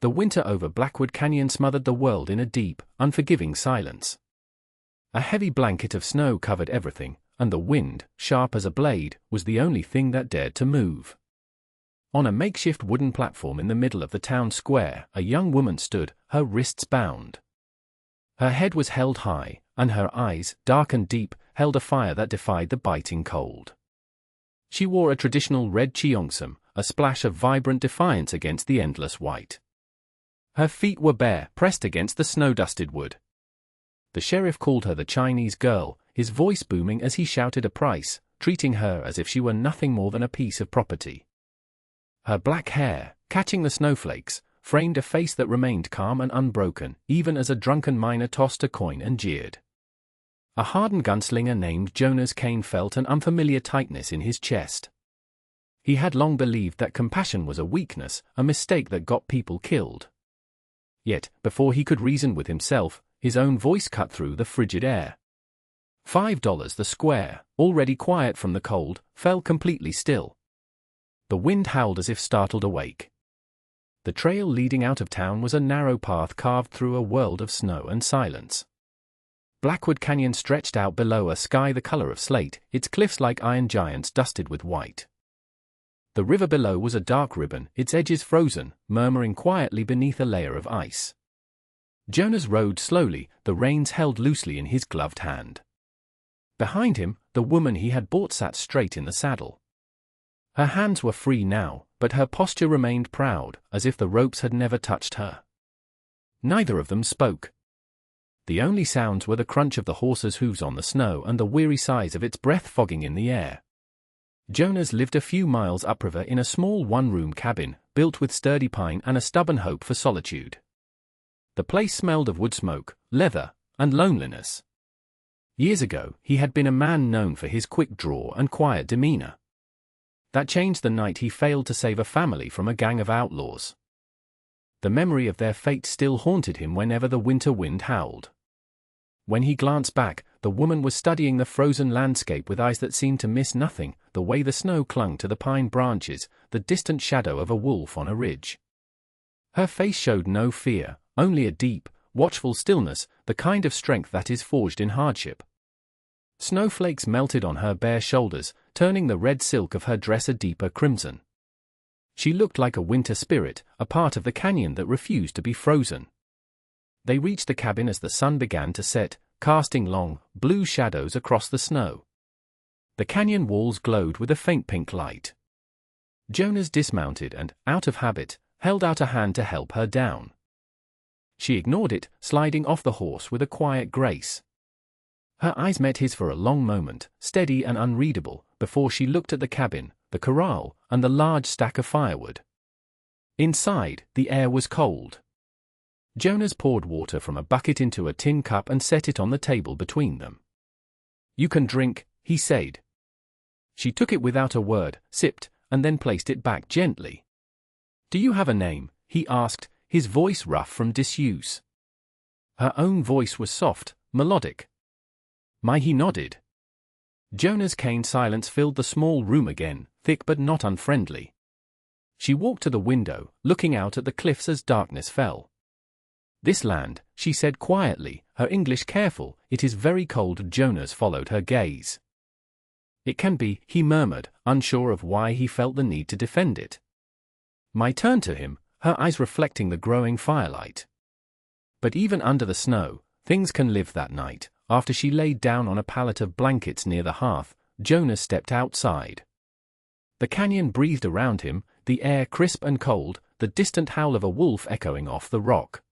The winter over Blackwood Canyon smothered the world in a deep, unforgiving silence. A heavy blanket of snow covered everything, and the wind, sharp as a blade, was the only thing that dared to move. On a makeshift wooden platform in the middle of the town square, a young woman stood, her wrists bound. Her head was held high, and her eyes, dark and deep, held a fire that defied the biting cold. She wore a traditional red cheongsam, a splash of vibrant defiance against the endless white. Her feet were bare, pressed against the snow-dusted wood. The sheriff called her the Chinese girl, his voice booming as he shouted a price, treating her as if she were nothing more than a piece of property. Her black hair, catching the snowflakes, framed a face that remained calm and unbroken, even as a drunken miner tossed a coin and jeered. A hardened gunslinger named Jonas Kane felt an unfamiliar tightness in his chest. He had long believed that compassion was a weakness, a mistake that got people killed. Yet, before he could reason with himself, his own voice cut through the frigid air. $5 the square, already quiet from the cold, fell completely still. The wind howled as if startled awake. The trail leading out of town was a narrow path carved through a world of snow and silence. Blackwood Canyon stretched out below a sky the color of slate, its cliffs like iron giants dusted with white. The river below was a dark ribbon, its edges frozen, murmuring quietly beneath a layer of ice. Jonas rode slowly, the reins held loosely in his gloved hand. Behind him, the woman he had bought sat straight in the saddle. Her hands were free now, but her posture remained proud, as if the ropes had never touched her. Neither of them spoke. The only sounds were the crunch of the horse's hooves on the snow and the weary sighs of its breath fogging in the air. Jonas lived a few miles upriver in a small one-room cabin, built with sturdy pine and a stubborn hope for solitude. The place smelled of wood smoke, leather, and loneliness. Years ago, he had been a man known for his quick draw and quiet demeanor. That changed the night he failed to save a family from a gang of outlaws. The memory of their fate still haunted him whenever the winter wind howled. When he glanced back, the woman was studying the frozen landscape with eyes that seemed to miss nothing, the way the snow clung to the pine branches, the distant shadow of a wolf on a ridge. Her face showed no fear, only a deep, watchful stillness, the kind of strength that is forged in hardship. Snowflakes melted on her bare shoulders, turning the red silk of her dress a deeper crimson. She looked like a winter spirit, a part of the canyon that refused to be frozen. They reached the cabin as the sun began to set, casting long, blue shadows across the snow. The canyon walls glowed with a faint pink light. Jonas dismounted and, out of habit, held out a hand to help her down. She ignored it, sliding off the horse with a quiet grace. Her eyes met his for a long moment, steady and unreadable, before she looked at the cabin, the corral, and the large stack of firewood. Inside, the air was cold. Jonas poured water from a bucket into a tin cup and set it on the table between them. "You can drink," he said. She took it without a word, sipped, and then placed it back gently. "Do you have a name?" he asked, his voice rough from disuse. Her own voice was soft, melodic. He nodded. Jonas Kane's silence filled the small room again, thick but not unfriendly. She walked to the window, looking out at the cliffs as darkness fell. "This land," she said quietly, her English careful, "it is very cold." Jonas followed her gaze. "It can be," he murmured, unsure of why he felt the need to defend it. Mai turned to him, her eyes reflecting the growing firelight. But even under the snow, things can live. That night, after she laid down on a pallet of blankets near the hearth, Jonas stepped outside. The canyon breathed around him, the air crisp and cold, the distant howl of a wolf echoing off the rock.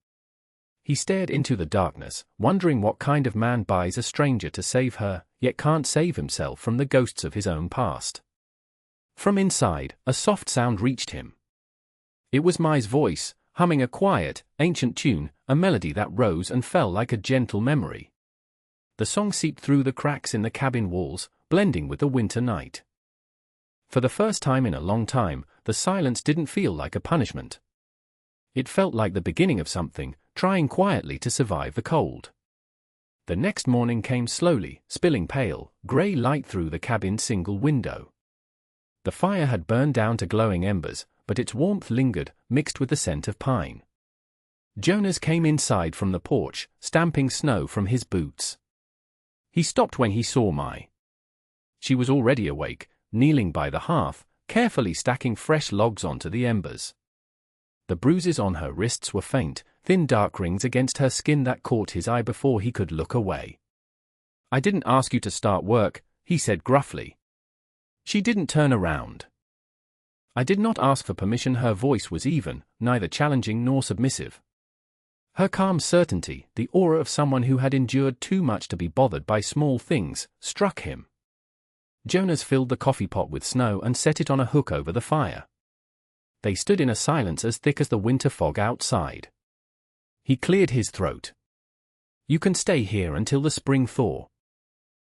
He stared into the darkness, wondering what kind of man buys a stranger to save her, yet can't save himself from the ghosts of his own past. From inside, a soft sound reached him. It was Mai's voice, humming a quiet, ancient tune, a melody that rose and fell like a gentle memory. The song seeped through the cracks in the cabin walls, blending with the winter night. For the first time in a long time, the silence didn't feel like a punishment. It felt like the beginning of something, trying quietly to survive the cold. The next morning came slowly, spilling pale, grey light through the cabin's single window. The fire had burned down to glowing embers, but its warmth lingered, mixed with the scent of pine. Jonas came inside from the porch, stamping snow from his boots. He stopped when he saw Mai. She was already awake, kneeling by the hearth, carefully stacking fresh logs onto the embers. The bruises on her wrists were faint, thin dark rings against her skin that caught his eye before he could look away. "I didn't ask you to start work," he said gruffly. She didn't turn around. "I did not ask for permission." Her voice was even, neither challenging nor submissive. Her calm certainty, the aura of someone who had endured too much to be bothered by small things, struck him. Jonas filled the coffee pot with snow and set it on a hook over the fire. They stood in a silence as thick as the winter fog outside. He cleared his throat. "You can stay here until the spring thaw.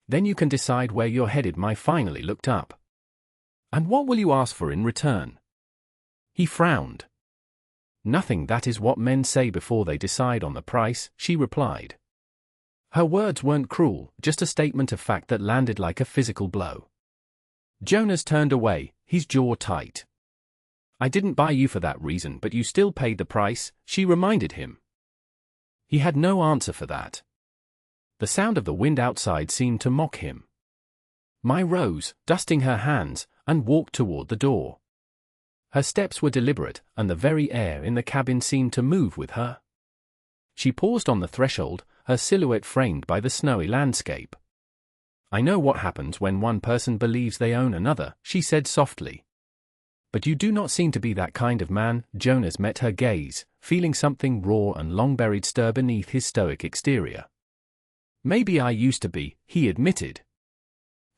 Then you can decide where you're headed." Mai finally looked up. "And what will you ask for in return?" He frowned. "Nothing. That is what men say before they decide on the price," she replied. Her words weren't cruel, just a statement of fact that landed like a physical blow. Jonas turned away, his jaw tight. "I didn't buy you for that reason, but you still paid the price," she reminded him. He had no answer for that. The sound of the wind outside seemed to mock him. Mai rose, dusting her hands, and walked toward the door. Her steps were deliberate, and the very air in the cabin seemed to move with her. She paused on the threshold, her silhouette framed by the snowy landscape. "I know what happens when one person believes they own another," she said softly. "But you do not seem to be that kind of man." Jonas met her gaze, feeling something raw and long-buried stir beneath his stoic exterior. "Maybe I used to be," he admitted.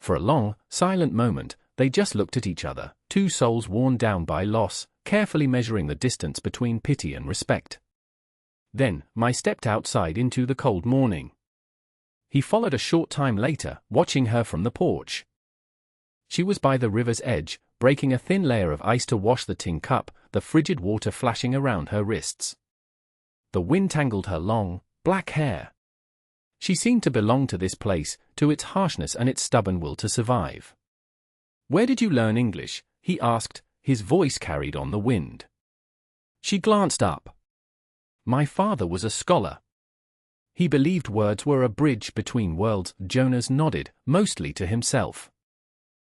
For a long, silent moment, they just looked at each other, two souls worn down by loss, carefully measuring the distance between pity and respect. Then, Mai stepped outside into the cold morning. He followed a short time later, watching her from the porch. She was by the river's edge, breaking a thin layer of ice to wash the tin cup, the frigid water flashing around her wrists. The wind tangled her long, black hair. She seemed to belong to this place, to its harshness and its stubborn will to survive. "Where did you learn English?" he asked, his voice carried on the wind. She glanced up. "My father was a scholar. He believed words were a bridge between worlds." Jonas nodded, mostly to himself.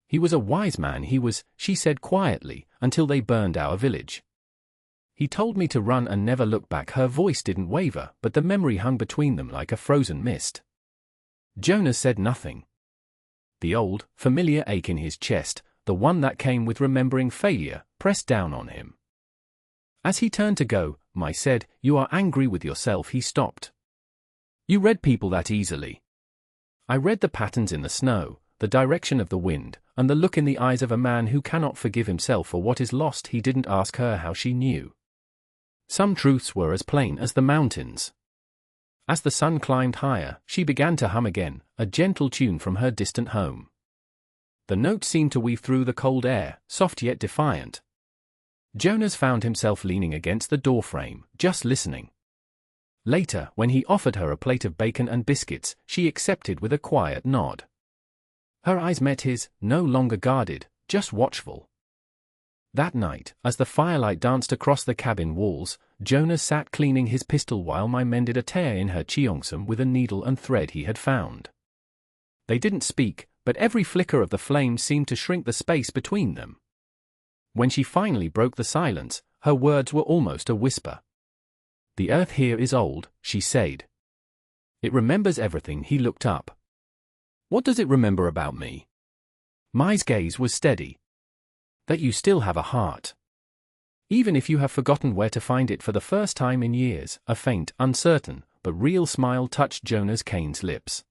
"He was a wise man, she said quietly, "until they burned our village. He told me to run and never look back." Her voice didn't waver, but the memory hung between them like a frozen mist. Jonas said nothing. The old, familiar ache in his chest, the one that came with remembering failure, pressed down on him. As he turned to go, Mai said, "You are angry with yourself." He stopped. "You read people that easily." "I read the patterns in the snow, the direction of the wind, and the look in the eyes of a man who cannot forgive himself for what is lost." He didn't ask her how she knew. Some truths were as plain as the mountains. As the sun climbed higher, she began to hum again, a gentle tune from her distant home. The note seemed to weave through the cold air, soft yet defiant. Jonas found himself leaning against the doorframe, just listening. Later, when he offered her a plate of bacon and biscuits, she accepted with a quiet nod. Her eyes met his, no longer guarded, just watchful. That night, as the firelight danced across the cabin walls, Jonas sat cleaning his pistol while Mai mended a tear in her cheongsam with a needle and thread he had found. They didn't speak, but every flicker of the flame seemed to shrink the space between them. When she finally broke the silence, her words were almost a whisper. "The earth here is old," she said. "It remembers everything." He looked up. "What does it remember about me?" Mai's gaze was steady. "That you still have a heart. Even if you have forgotten where to find it for the first time in years." A faint, uncertain, but real smile touched Jonas Kane's lips.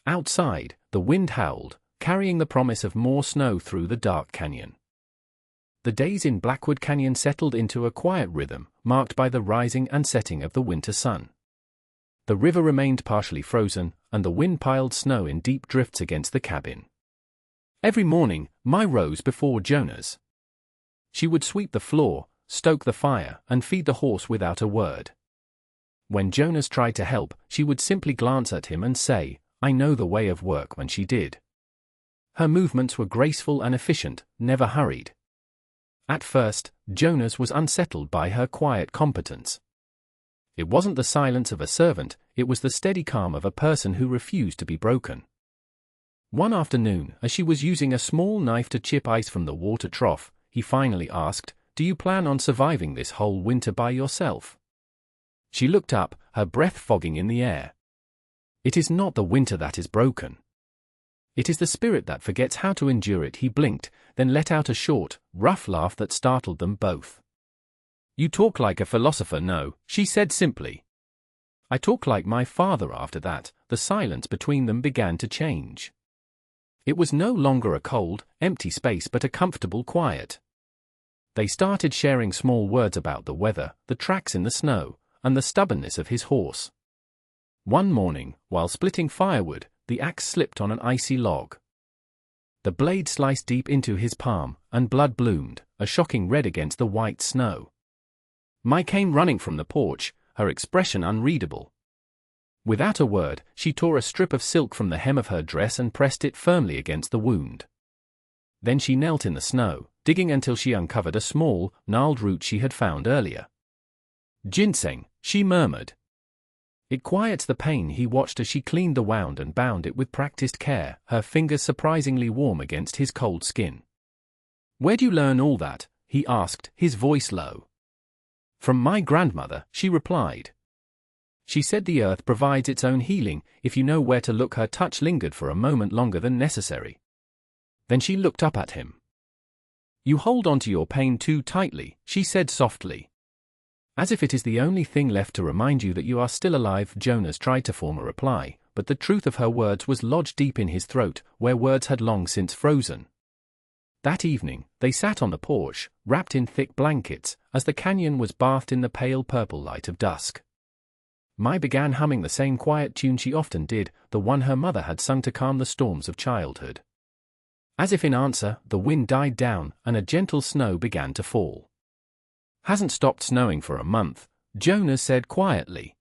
Outside, the wind howled, carrying the promise of more snow through the dark canyon. The days in Blackwood Canyon settled into a quiet rhythm, marked by the rising and setting of the winter sun. The river remained partially frozen, and the wind piled snow in deep drifts against the cabin. Every morning, Mai rose before Jonas. She would sweep the floor, stoke the fire, and feed the horse without a word. When Jonas tried to help, she would simply glance at him and say, "I know the way of work." When she did, her movements were graceful and efficient, never hurried. At first, Jonas was unsettled by her quiet competence. It wasn't the silence of a servant, it was the steady calm of a person who refused to be broken. One afternoon, as she was using a small knife to chip ice from the water trough, he finally asked, "Do you plan on surviving this whole winter by yourself?" She looked up, her breath fogging in the air. "It is not the winter that is broken. It is the spirit that forgets how to endure it." He blinked, then let out a short, rough laugh that startled them both. "You talk like a philosopher." "No," she said simply. "I talk like my father." After that, the silence between them began to change. It was no longer a cold, empty space but a comfortable quiet. They started sharing small words about the weather, the tracks in the snow, and the stubbornness of his horse. One morning, while splitting firewood, the axe slipped on an icy log. The blade sliced deep into his palm, and blood bloomed, a shocking red against the white snow. Mai came running from the porch, her expression unreadable. Without a word, she tore a strip of silk from the hem of her dress and pressed it firmly against the wound. Then she knelt in the snow, digging until she uncovered a small, gnarled root she had found earlier. "Ginseng," she murmured. "It quiets the pain." He watched as she cleaned the wound and bound it with practiced care, her fingers surprisingly warm against his cold skin. "Where'd you learn all that?" he asked, his voice low. "From my grandmother," she replied. "She said the earth provides its own healing, if you know where to look." Her touch lingered for a moment longer than necessary. Then she looked up at him. "You hold on to your pain too tightly," she said softly. "As if it is the only thing left to remind you that you are still alive." Jonas tried to form a reply, but the truth of her words was lodged deep in his throat, where words had long since frozen. That evening, they sat on the porch, wrapped in thick blankets, as the canyon was bathed in the pale purple light of dusk. Mai began humming the same quiet tune she often did, the one her mother had sung to calm the storms of childhood. As if in answer, the wind died down, and a gentle snow began to fall. "Hasn't stopped snowing for a month," Jonas said quietly.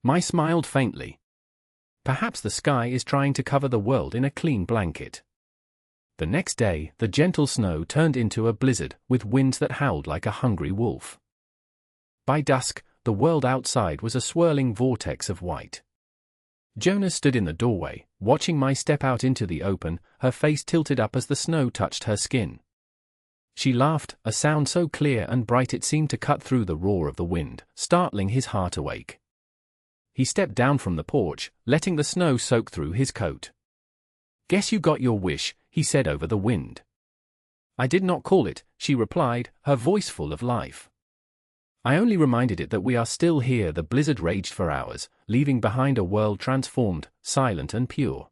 Mai smiled faintly. "Perhaps the sky is trying to cover the world in a clean blanket." The next day, the gentle snow turned into a blizzard, with winds that howled like a hungry wolf. By dusk, the world outside was a swirling vortex of white. Jonas stood in the doorway, watching Mai step out into the open, her face tilted up as the snow touched her skin. She laughed, a sound so clear and bright it seemed to cut through the roar of the wind, startling his heart awake. He stepped down from the porch, letting the snow soak through his coat. "Guess you got your wish," he said over the wind. "I did not call it," she replied, her voice full of life. "I only reminded it that we are still here." The blizzard raged for hours, leaving behind a world transformed, silent and pure.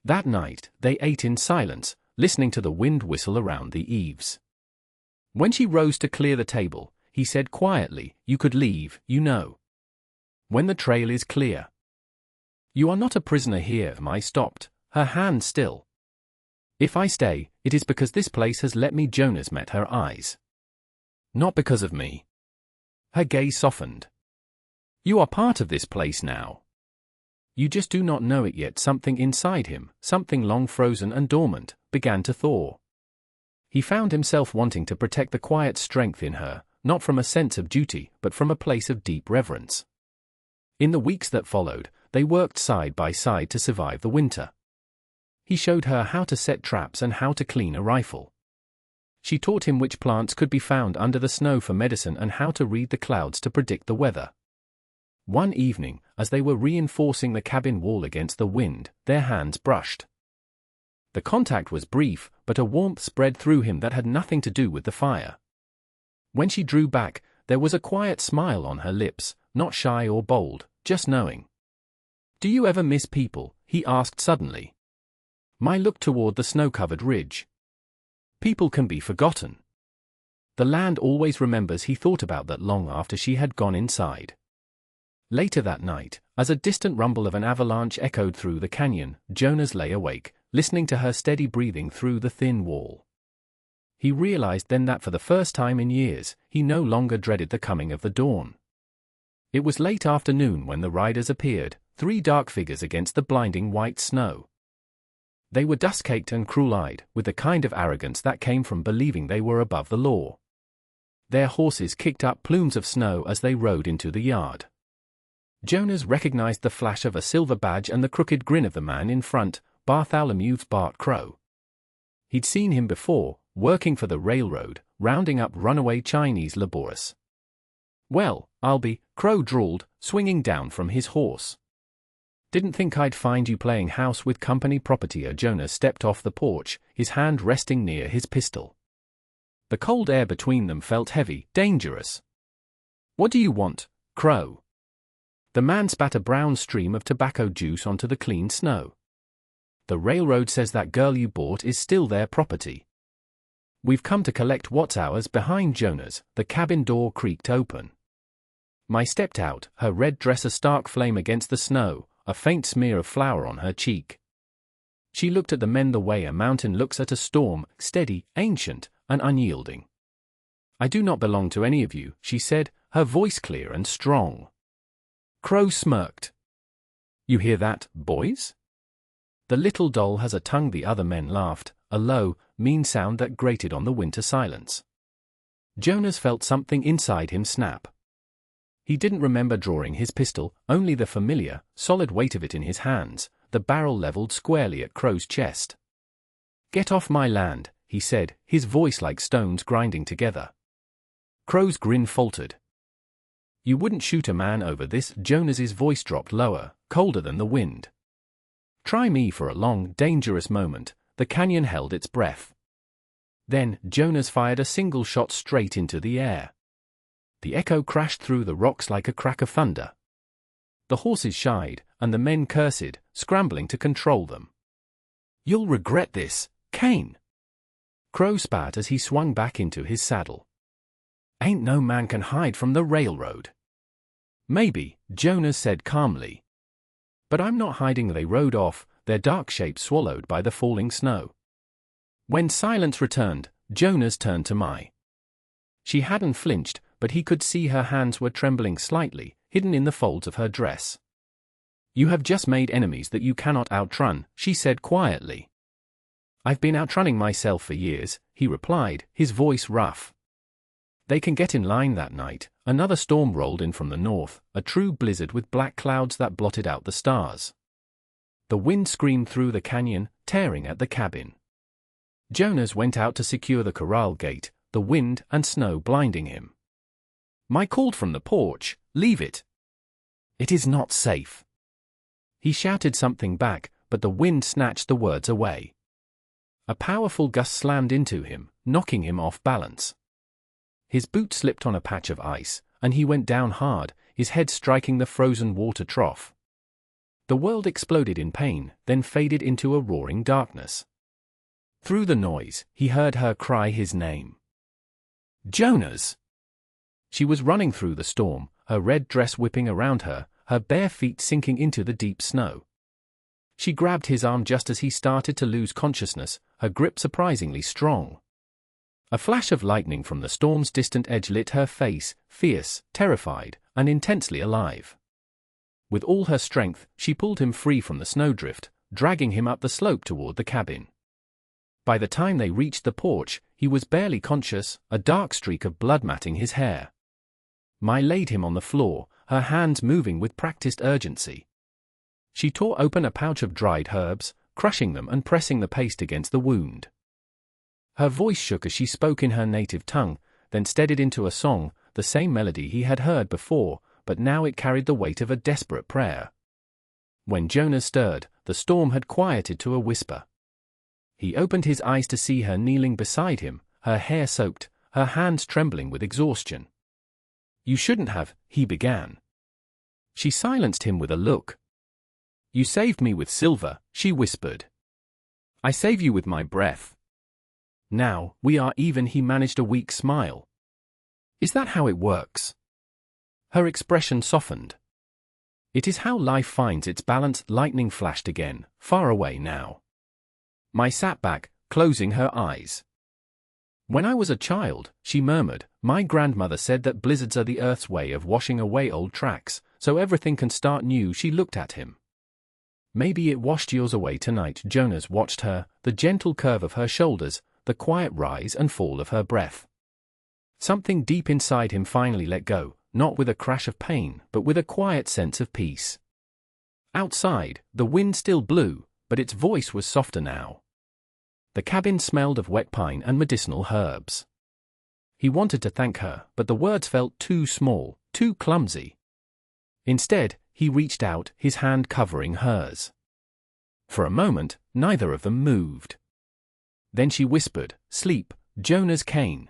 That night, they ate in silence, listening to the wind whistle around the eaves. When she rose to clear the table, he said quietly, "You could leave, you know. When the trail is clear. You are not a prisoner here." Mai stopped, her hand still. "If I stay, it is because this place has let me." Jonas met her eyes. "Not because of me." Her gaze softened. "You are part of this place now. You just do not know it yet." Something inside him, something long frozen and dormant, began to thaw. He found himself wanting to protect the quiet strength in her, not from a sense of duty, but from a place of deep reverence. In the weeks that followed, they worked side by side to survive the winter. He showed her how to set traps and how to clean a rifle. She taught him which plants could be found under the snow for medicine and how to read the clouds to predict the weather. One evening, as they were reinforcing the cabin wall against the wind, their hands brushed. The contact was brief, but a warmth spread through him that had nothing to do with the fire. When she drew back, there was a quiet smile on her lips, not shy or bold, just knowing. "Do you ever miss people?" he asked suddenly. Mai looked toward the snow-covered ridge. "People can be forgotten. The land always remembers." He thought about that long after she had gone inside. Later that night, as a distant rumble of an avalanche echoed through the canyon, Jonas lay awake, listening to her steady breathing through the thin wall. He realized then that for the first time in years, he no longer dreaded the coming of the dawn. It was late afternoon when the riders appeared, 3 dark figures against the blinding white snow. They were dust-caked and cruel-eyed, with the kind of arrogance that came from believing they were above the law. Their horses kicked up plumes of snow as they rode into the yard. Jonas recognized the flash of a silver badge and the crooked grin of the man in front, Bartholomew's Bart Crow. He'd seen him before, working for the railroad, rounding up runaway Chinese laborers. "Well, I'll be," Crow drawled, swinging down from his horse. "Didn't think I'd find you playing house with company property." Jonas stepped off the porch, his hand resting near his pistol. The cold air between them felt heavy, dangerous. "What do you want, Crow?" The man spat a brown stream of tobacco juice onto the clean snow. "The railroad says that girl you bought is still their property. We've come to collect what's ours." Behind Jonas, the cabin door creaked open. Mai stepped out, her red dress a stark flame against the snow, a faint smear of flour on her cheek. She looked at the men the way a mountain looks at a storm, steady, ancient, and unyielding. "I do not belong to any of you," she said, her voice clear and strong. Crow smirked. "You hear that, boys? The little doll has a tongue." The other men laughed, a low, mean sound that grated on the winter silence. Jonas felt something inside him snap. He didn't remember drawing his pistol, only the familiar, solid weight of it in his hands, the barrel leveled squarely at Crow's chest. "Get off my land," he said, his voice like stones grinding together. Crow's grin faltered. "You wouldn't shoot a man over this." Jonas's voice dropped lower, colder than the wind. "Try me." For a long, dangerous moment, the canyon held its breath. Then, Jonas fired a single shot straight into the air. The echo crashed through the rocks like a crack of thunder. The horses shied, and the men cursed, scrambling to control them. "You'll regret this, Kane." Crow spat as he swung back into his saddle. "Ain't no man can hide from the railroad." "Maybe," Jonas said calmly. "But I'm not hiding." They rode off, their dark shapes swallowed by the falling snow. When silence returned, Jonas turned to Mai. She hadn't flinched, but he could see her hands were trembling slightly, hidden in the folds of her dress. "You have just made enemies that you cannot outrun," she said quietly. "I've been outrunning myself for years," he replied, his voice rough. They can get in line. That night, another storm rolled in from the north, a true blizzard with black clouds that blotted out the stars. The wind screamed through the canyon, tearing at the cabin. Jonas went out to secure the corral gate, the wind and snow blinding him. Mai called from the porch, "Leave it. It is not safe." He shouted something back, but the wind snatched the words away. A powerful gust slammed into him, knocking him off balance. His boot slipped on a patch of ice, and he went down hard, his head striking the frozen water trough. The world exploded in pain, then faded into a roaring darkness. Through the noise, he heard her cry his name. "Jonas!" She was running through the storm, her red dress whipping around her, her bare feet sinking into the deep snow. She grabbed his arm just as he started to lose consciousness, her grip surprisingly strong. A flash of lightning from the storm's distant edge lit her face, fierce, terrified, and intensely alive. With all her strength, she pulled him free from the snowdrift, dragging him up the slope toward the cabin. By the time they reached the porch, he was barely conscious, a dark streak of blood matting his hair. Mai laid him on the floor, her hands moving with practiced urgency. She tore open a pouch of dried herbs, crushing them and pressing the paste against the wound. Her voice shook as she spoke in her native tongue, then steadied into a song, the same melody he had heard before, but now it carried the weight of a desperate prayer. When Jonas stirred, the storm had quieted to a whisper. He opened his eyes to see her kneeling beside him, her hair soaked, her hands trembling with exhaustion. "You shouldn't have," he began. She silenced him with a look. "You saved me with silver," she whispered. "I save you with my breath. Now, we are even." He managed a weak smile. "Is that how it works?" Her expression softened. "It is how life finds its balance." Lightning flashed again, far away now. Mai sat back, closing her eyes. "When I was a child," she murmured, "my grandmother said that blizzards are the earth's way of washing away old tracks, so everything can start new." She looked at him. "Maybe it washed yours away tonight." Jonas watched her, the gentle curve of her shoulders, the quiet rise and fall of her breath. Something deep inside him finally let go, not with a crash of pain, but with a quiet sense of peace. Outside, the wind still blew, but its voice was softer now. The cabin smelled of wet pine and medicinal herbs. He wanted to thank her, but the words felt too small, too clumsy. Instead, he reached out, his hand covering hers. For a moment, neither of them moved. Then she whispered, "Sleep, Jonas Kane."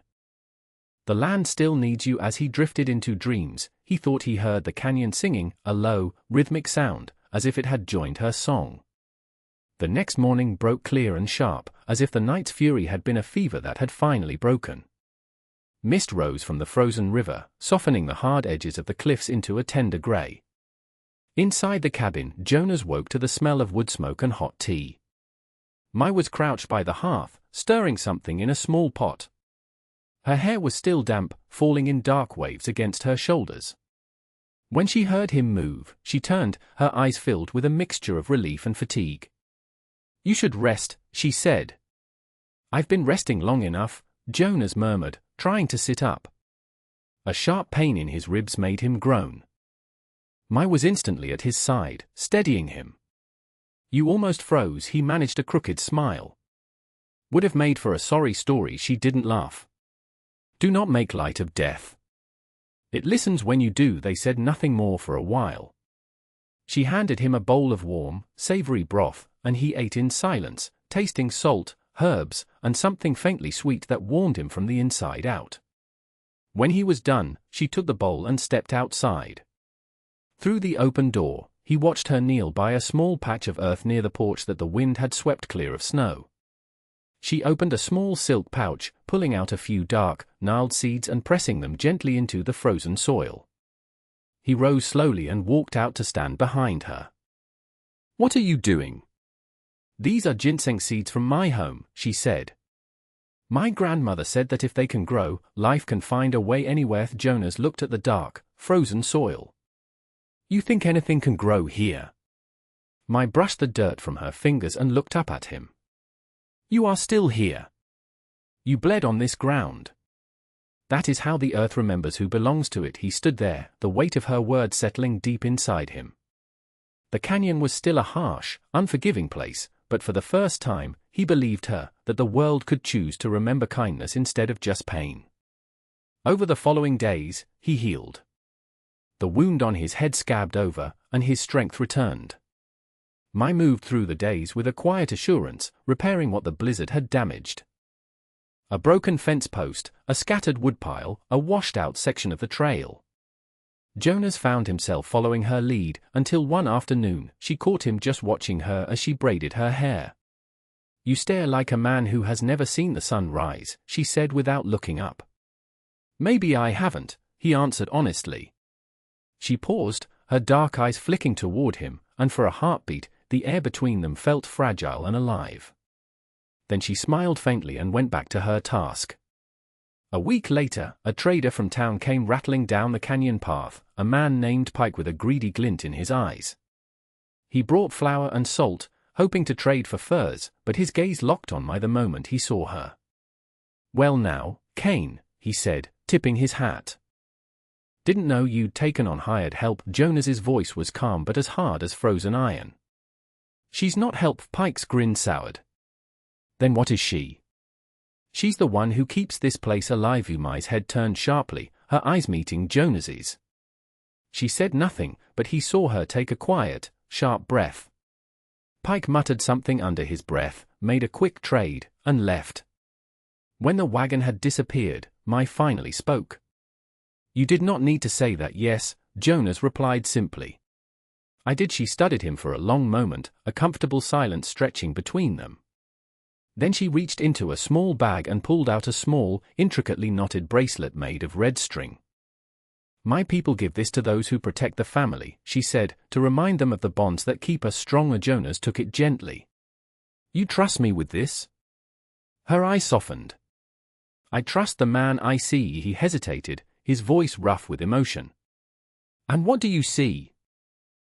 The land still needs you. As he drifted into dreams, he thought he heard the canyon singing, a low, rhythmic sound, as if it had joined her song. The next morning broke clear and sharp, as if the night's fury had been a fever that had finally broken. Mist rose from the frozen river, softening the hard edges of the cliffs into a tender gray. Inside the cabin, Jonas woke to the smell of wood smoke and hot tea. Mai was crouched by the hearth, stirring something in a small pot. Her hair was still damp, falling in dark waves against her shoulders. When she heard him move, she turned, her eyes filled with a mixture of relief and fatigue. "You should rest," she said. "I've been resting long enough," Jonas murmured, trying to sit up. A sharp pain in his ribs made him groan. Mai was instantly at his side, steadying him. "You almost froze." He managed a crooked smile. Would have made for a sorry story. She didn't laugh. "Do not make light of death. It listens when you do." They said nothing more for a while. She handed him a bowl of warm, savory broth, and he ate in silence, tasting salt, herbs, and something faintly sweet that warmed him from the inside out. When he was done, she took the bowl and stepped outside. Through the open door, he watched her kneel by a small patch of earth near the porch that the wind had swept clear of snow. She opened a small silk pouch, pulling out a few dark, gnarled seeds and pressing them gently into the frozen soil. He rose slowly and walked out to stand behind her. "What are you doing?" "These are ginseng seeds from my home," she said. "My grandmother said that if they can grow, life can find a way anywhere." Jonas looked at the dark, frozen soil. "You think anything can grow here?" Mai brushed the dirt from her fingers and looked up at him. "You are still here. You bled on this ground. That is how the earth remembers who belongs to it." He stood there, the weight of her words settling deep inside him. The canyon was still a harsh, unforgiving place, but for the first time, he believed her, that the world could choose to remember kindness instead of just pain. Over the following days, he healed. The wound on his head scabbed over, and his strength returned. Mai moved through the days with a quiet assurance, repairing what the blizzard had damaged. A broken fence post, a scattered woodpile, a washed-out section of the trail. Jonas found himself following her lead, until one afternoon, she caught him just watching her as she braided her hair. "You stare like a man who has never seen the sun rise," she said without looking up. "Maybe I haven't," he answered honestly. She paused, her dark eyes flicking toward him, and for a heartbeat, the air between them felt fragile and alive. Then she smiled faintly and went back to her task. A week later, a trader from town came rattling down the canyon path, a man named Pike with a greedy glint in his eyes. He brought flour and salt, hoping to trade for furs, but his gaze locked on Mai the moment he saw her. "Well now, Kane," he said, tipping his hat. "Didn't know you'd taken on hired help." Jonas's voice was calm but as hard as frozen iron. "She's not help." Pike's grin soured. "Then what is she?" "She's the one who keeps this place alive." Mai's head turned sharply, her eyes meeting Jonas's. She said nothing, but he saw her take a quiet, sharp breath. Pike muttered something under his breath, made a quick trade, and left. When the wagon had disappeared, Mai finally spoke. "You did not need to say that." "Yes," Jonas replied simply. "I did." She studied him for a long moment, a comfortable silence stretching between them. Then she reached into a small bag and pulled out a small, intricately knotted bracelet made of red string. "My people give this to those who protect the family," she said, "to remind them of the bonds that keep us strong." Jonas took it gently. "You trust me with this?" Her eyes softened. "I trust the man I see." He hesitated, his voice rough with emotion. "And what do you see?"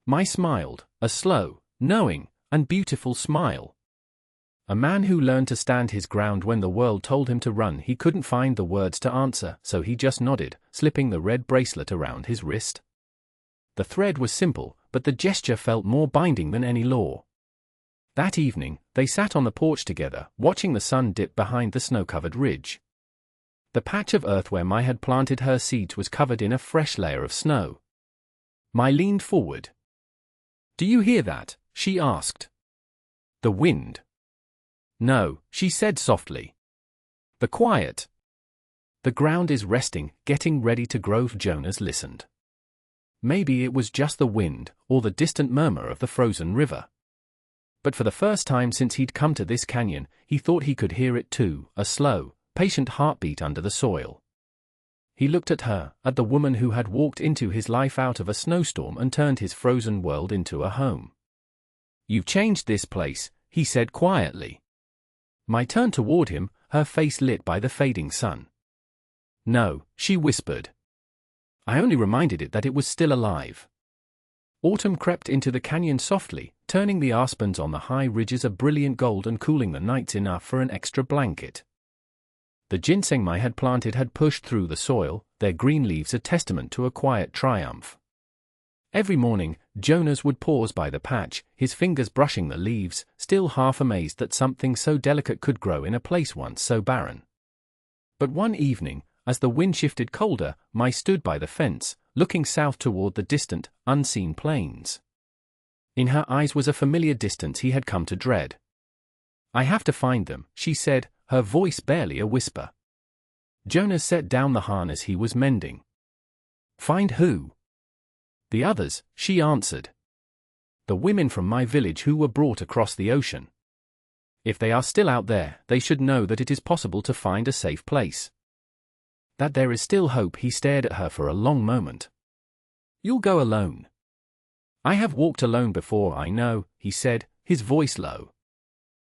Mai smiled, a slow, knowing, and beautiful smile. A man who learned to stand his ground when the world told him to run. He couldn't find the words to answer, so he just nodded, slipping the red bracelet around his wrist. The thread was simple, but the gesture felt more binding than any law. That evening, they sat on the porch together, watching the sun dip behind the snow-covered ridge. The patch of earth where Mai had planted her seeds was covered in a fresh layer of snow. Mai leaned forward. "Do you hear that?" she asked. "The wind." "No," she said softly. "The quiet." "The ground is resting, getting ready to grow." Jonas listened. Maybe it was just the wind, or the distant murmur of the frozen river. But for the first time since he'd come to this canyon, he thought he could hear it too, a slow, patient heartbeat under the soil. He looked at her, at the woman who had walked into his life out of a snowstorm and turned his frozen world into a home. "You've changed this place," he said quietly. Mai turned toward him, her face lit by the fading sun. "No," she whispered. "I only reminded it that it was still alive." Autumn crept into the canyon softly, turning the aspens on the high ridges a brilliant gold and cooling the nights enough for an extra blanket. The ginseng Mai had planted had pushed through the soil, their green leaves a testament to a quiet triumph. Every morning, Jonas would pause by the patch, his fingers brushing the leaves, still half amazed that something so delicate could grow in a place once so barren. But one evening, as the wind shifted colder, Mai stood by the fence, looking south toward the distant, unseen plains. In her eyes was a familiar distance he had come to dread. "I have to find them," she said, her voice barely a whisper. Jonas set down the harness he was mending. "Find who?" "The others," she answered. "The women from my village who were brought across the ocean. If they are still out there, they should know that it is possible to find a safe place. That there is still hope." He stared at her for a long moment. "You'll go alone." "I have walked alone before, I know," he said, his voice low.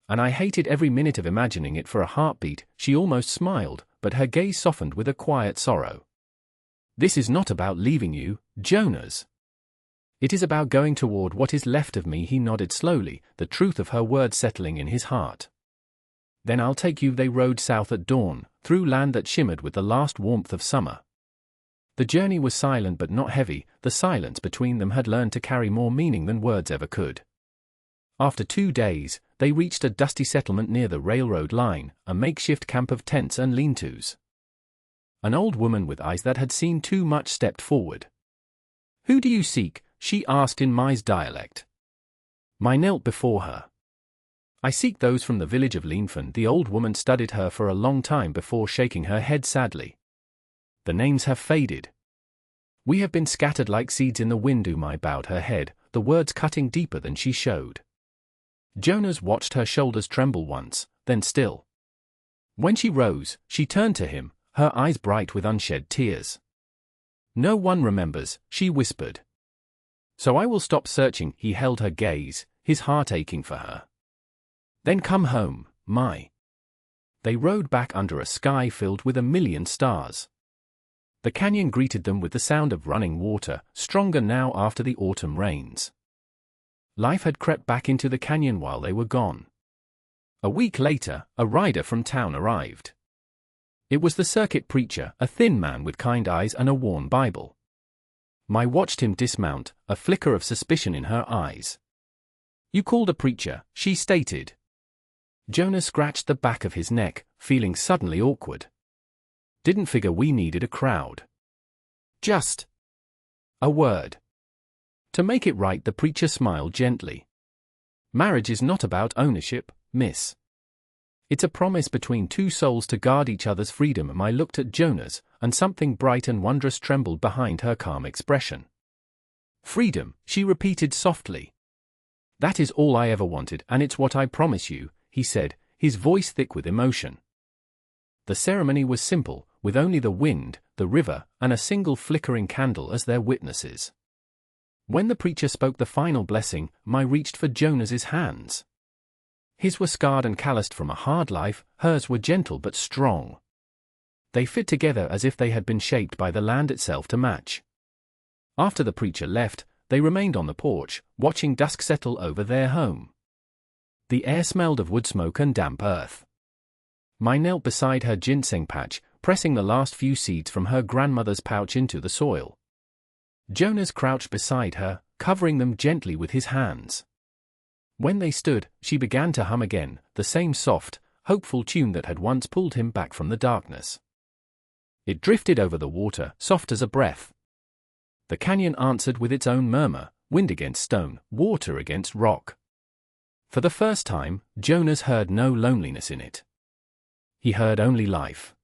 "And I hated every minute of imagining it for a heartbeat." She almost smiled, but her gaze softened with a quiet sorrow. "This is not about leaving you, Jonas. It is about going toward what is left of me." He nodded slowly, the truth of her words settling in his heart. "Then I'll take you." They rode south at dawn, through land that shimmered with the last warmth of summer. The journey was silent but not heavy. The silence between them had learned to carry more meaning than words ever could. After 2 days, they reached a dusty settlement near the railroad line, a makeshift camp of tents and lean-tos. An old woman with eyes that had seen too much stepped forward. "Who do you seek?" she asked in Mai's dialect. Mai knelt before her. "I seek those from the village of Leanfen." The old woman studied her for a long time before shaking her head sadly. "The names have faded. We have been scattered like seeds in the wind." Mai bowed her head, the words cutting deeper than she showed. Jonas watched her shoulders tremble once, then still. When she rose, she turned to him, her eyes bright with unshed tears. "No one remembers," she whispered. "So I will stop searching." He held her gaze, his heart aching for her. "Then come home, Mai." They rode back under a sky filled with a million stars. The canyon greeted them with the sound of running water, stronger now after the autumn rains. Life had crept back into the canyon while they were gone. A week later, a rider from town arrived. It was the circuit preacher, a thin man with kind eyes and a worn Bible. Mai watched him dismount, a flicker of suspicion in her eyes. "You called a preacher," she stated. Jonas scratched the back of his neck, feeling suddenly awkward. "Didn't figure we needed a crowd. Just a word." To make it right, the preacher smiled gently. "Marriage is not about ownership, miss. It's a promise between two souls to guard each other's freedom." Mai looked at Jonas, and something bright and wondrous trembled behind her calm expression. "Freedom," she repeated softly. "That is all I ever wanted, and it's what I promise you," he said, his voice thick with emotion. The ceremony was simple, with only the wind, the river, and a single flickering candle as their witnesses. When the preacher spoke the final blessing, Mai reached for Jonas's hands. His were scarred and calloused from a hard life, hers were gentle but strong. They fit together as if they had been shaped by the land itself to match. After the preacher left, they remained on the porch, watching dusk settle over their home. The air smelled of wood smoke and damp earth. Mai knelt beside her ginseng patch, pressing the last few seeds from her grandmother's pouch into the soil. Jonas crouched beside her, covering them gently with his hands. When they stood, she began to hum again, the same soft, hopeful tune that had once pulled him back from the darkness. It drifted over the water, soft as a breath. The canyon answered with its own murmur, wind against stone, water against rock. For the first time, Jonas heard no loneliness in it. He heard only life.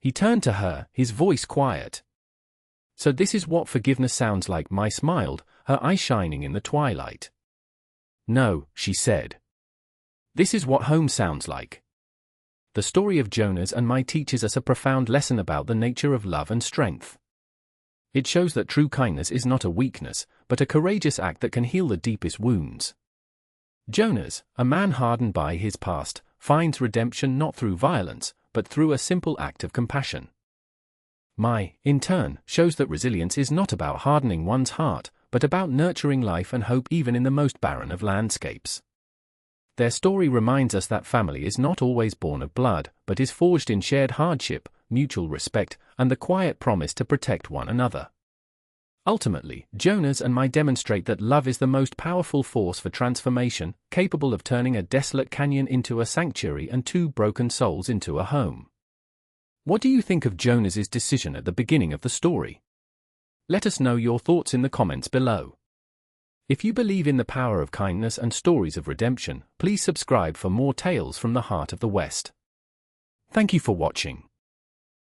He turned to her, his voice quiet. "So this is what forgiveness sounds like." Mai smiled, her eyes shining in the twilight. "No," she said. "This is what home sounds like." The story of Jonas and Mai teaches us a profound lesson about the nature of love and strength. It shows that true kindness is not a weakness, but a courageous act that can heal the deepest wounds. Jonas, a man hardened by his past, finds redemption not through violence, but through a simple act of compassion. Mai, in turn, shows that resilience is not about hardening one's heart, but about nurturing life and hope even in the most barren of landscapes. Their story reminds us that family is not always born of blood, but is forged in shared hardship, mutual respect, and the quiet promise to protect one another. Ultimately, Jonas and Mai demonstrate that love is the most powerful force for transformation, capable of turning a desolate canyon into a sanctuary and two broken souls into a home. What do you think of Jonas's decision at the beginning of the story? Let us know your thoughts in the comments below. If you believe in the power of kindness and stories of redemption, please subscribe for more tales from the heart of the West. Thank you for watching.